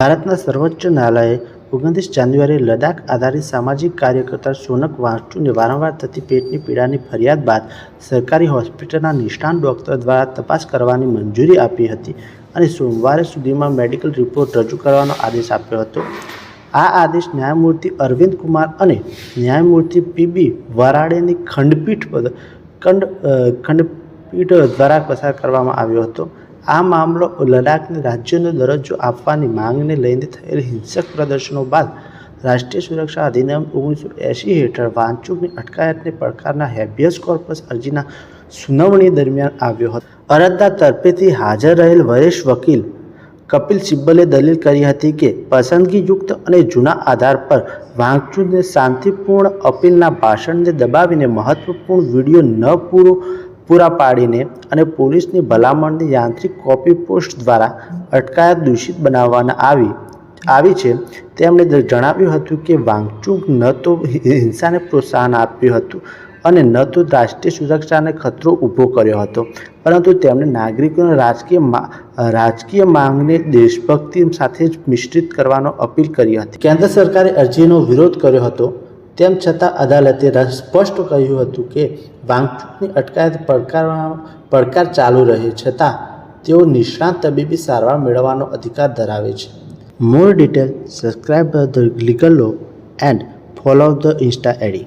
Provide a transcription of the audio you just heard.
ભારતના સર્વોચ્ચ ન્યાયાલયે 29 જાન્યુઆરીએ લદ્દાખ આધારિત સામાજિક કાર્યકર્તા સોનક વાંગચુકની વારંવાર થતી પેટની પીડાની ફરિયાદ બાદ સરકારી હોસ્પિટલના નિષ્ણાત ડોક્ટર દ્વારા તપાસ કરવાની મંજૂરી આપી હતી અને સોમવાર સુધીમાં મેડિકલ રિપોર્ટ રજૂ કરવાનો આદેશ આપ્યો હતો. આ આદેશ ન્યાયમૂર્તિ અરવિંદ કુમાર અને ન્યાયમૂર્તિ પી.બી. વરાડેની ખંડપીઠ દ્વારા પસાર કરવામાં આવ્યો હતો. આ મામલો લદ્દાખને રાજ્યનો દરજ્જો આપવાની માંગને લઈને થયેલ હિંસક પ્રદર્શનો બાદ રાષ્ટ્રીય સુરક્ષા અધિનિયમ 1980 હેઠળ વાંગચુકની અટકાયતને પડકારનાર હેબિયસ કોર્પસ અરજીના સુનાવણી દરમિયાન આવ્યો હતો. અરજદાર તરફેથી હાજર રહેલ વરિષ્ઠ વકીલ કપિલ સિબ્બલે દલીલ કરી હતી કે પસંદગીયુક્ત અને જૂના આધાર પર વાંગચુકને શાંતિપૂર્ણ અપીલના ભાષણને દબાવીને મહત્વપૂર્ણ વિડીયો પૂરા પાડીને અને પોલીસની ભલામણની યાંત્રિક કોપી પોસ્ટ દ્વારા અટકાયત દૂષિત બનાવવામાં આવી છે. તેમણે જણાવ્યું હતું કે વાંગચુક ન તો હિંસાને પ્રોત્સાહન આપ્યું હતું અને ન તો રાષ્ટ્રીય સુરક્ષાને ખતરો ઊભો કર્યો હતો, પરંતુ તેમણે નાગરિકોની રાજકીય માંગને દેશભક્તિ સાથે જ મિશ્રિત કરવાનો અપીલ કરી હતી. કેન્દ્ર સરકારે અરજીનો વિરોધ કર્યો હતો. તેમ છતાં અદાલતે સ્પષ્ટ કહ્યું હતું કે વાંગચુકની અટકાયત પડકાર ચાલુ રહે છતાં તેઓ નિષ્ણાત તબીબી સારવાર મેળવવાનો અધિકાર ધરાવે છે. More detail subscribe the legal law and follow the insta ID.